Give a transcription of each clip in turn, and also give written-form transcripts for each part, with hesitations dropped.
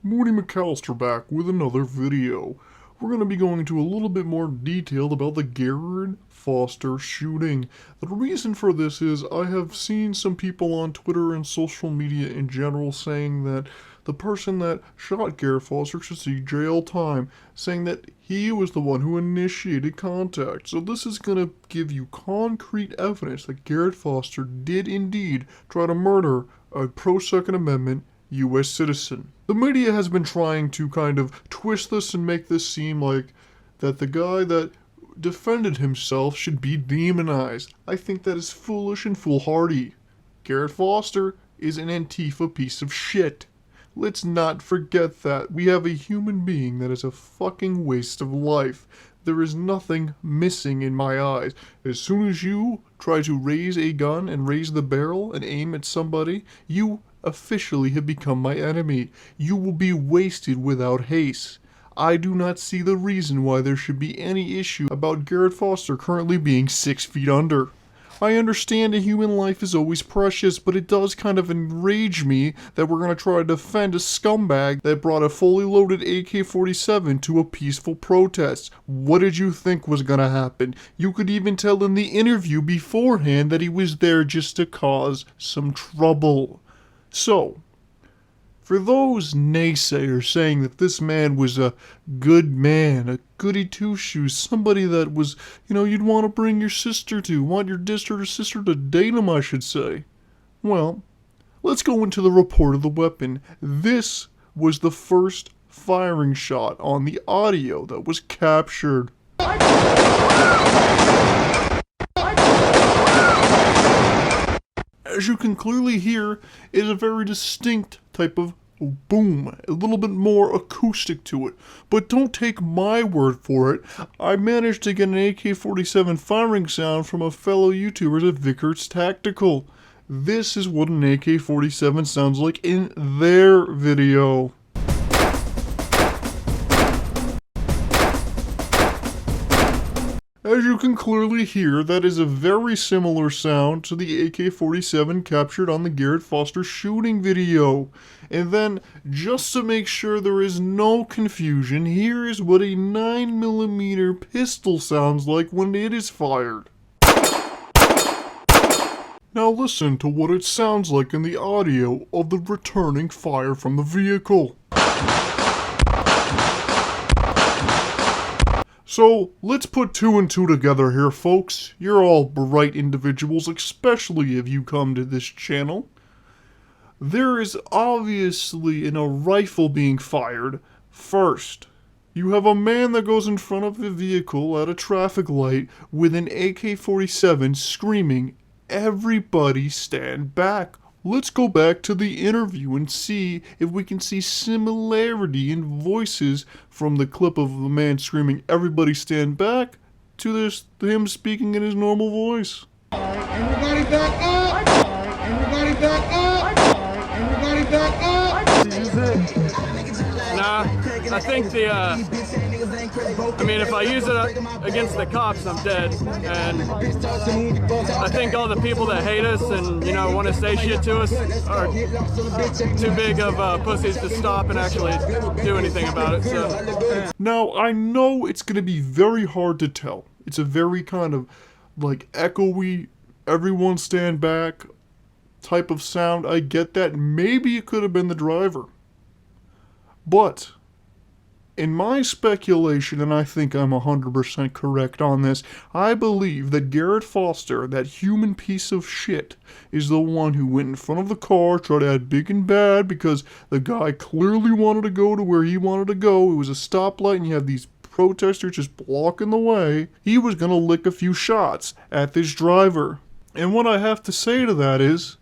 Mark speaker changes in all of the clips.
Speaker 1: Moody McAllister back with another video. We're going to be going into a little bit more detail about the Garret Foster shooting. The reason for this is I have seen some people on Twitter and social media in general saying that the person that shot Garret Foster should see jail time, saying that he was the one who initiated contact. So this is going to give you concrete evidence that Garret Foster did indeed try to murder a pro-Second Amendment U.S. citizen. The media has been trying to kind of twist this and make this seem like that the guy that defended himself should be demonized. I think that is foolish and foolhardy. Garret Foster is an Antifa piece of shit. Let's not forget that. We have a human being that is a fucking waste of life. There is nothing missing in my eyes. As soon as you try to raise a gun and raise the barrel and aim at somebody, you officially have become my enemy. You will be wasted without haste. I do not see the reason why there should be any issue about Garret Foster currently being 6 feet under. I understand a human life is always precious, but it does kind of enrage me that we're going to try to defend a scumbag that brought a fully loaded AK-47 to a peaceful protest. What did you think was going to happen? You could even tell in the interview beforehand that he was there just to cause some trouble. So, for those naysayers saying that this man was a good man, a goody two-shoes, somebody that was, you'd want to bring your sister to, want your sister to date him, I should say. Well, let's go into the report of the weapon. This was the first firing shot on the audio that was captured. As you can clearly hear, it is a very distinct type of boom, a little bit more acoustic to it. But don't take my word for it. I managed to get an AK-47 firing sound from a fellow YouTuber at Vickers Tactical. This is what an AK-47 sounds like in their video. As you can clearly hear, that is a very similar sound to the AK-47 captured on the Garret Foster shooting video. And then, just to make sure there is no confusion, here is what a 9mm pistol sounds like when it is fired. Now listen to what it sounds like in the audio of the returning fire from the vehicle. So, let's put 2 and 2 together here, folks. You're all bright individuals, especially if you come to this channel. There is obviously a rifle being fired first. You have a man that goes in front of the vehicle at a traffic light with an AK-47 screaming, "Everybody stand back." Let's go back to the interview and see if we can see similarity in voices from the clip of the man screaming, "Everybody stand back," to him speaking in his normal voice.
Speaker 2: Everybody back up! Everybody back up! Everybody back up!
Speaker 3: Nah, I think if I use it against the cops, I'm dead. And I think all the people that hate us and, want to say shit to us are too big of pussies to stop and actually do anything about it, so.
Speaker 1: Now, I know it's going to be very hard to tell. It's a very kind of, echoey, everyone stand back type of sound. I get that. Maybe it could have been the driver. But, in my speculation, and I think I'm 100% correct on this, I believe that Garret Foster, that human piece of shit, is the one who went in front of the car, tried to act big and bad because the guy clearly wanted to go to where he wanted to go. It was a stoplight and you have these protesters just blocking the way. He was going to lick a few shots at this driver. And what I have to say to that is,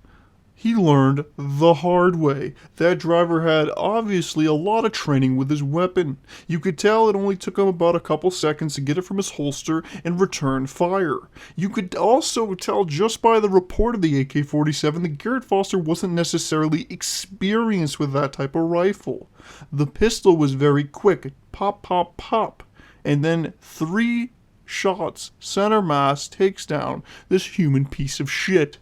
Speaker 1: he learned the hard way. That driver had obviously a lot of training with his weapon. You could tell it only took him about a couple seconds to get it from his holster and return fire. You could also tell just by the report of the AK-47 that Garret Foster wasn't necessarily experienced with that type of rifle. The pistol was very quick. Pop, pop, pop. And then 3 shots, center mass, takes down this human piece of shit.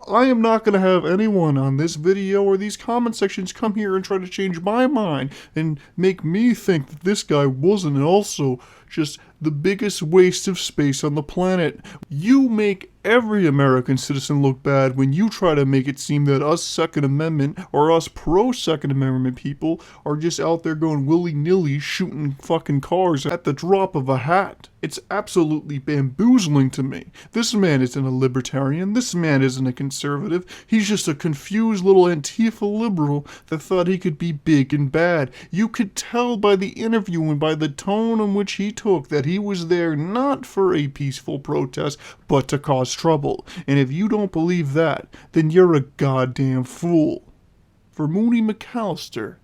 Speaker 1: I am not going to have anyone on this video or these comment sections come here and try to change my mind and make me think that this guy wasn't also just the biggest waste of space on the planet. You make every American citizen look bad when you try to make it seem that us Second Amendment or us pro-Second Amendment people are just out there going willy-nilly shooting fucking cars at the drop of a hat. It's absolutely bamboozling to me. This man isn't a libertarian. This man isn't a conservative. He's just a confused little Antifa liberal that thought he could be big and bad. You could tell by the interview and by the tone in which he took that he was there not for a peaceful protest, but to cause trouble. And if you don't believe that, then you're a goddamn fool. For Mooney McAllister,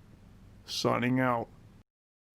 Speaker 1: signing out.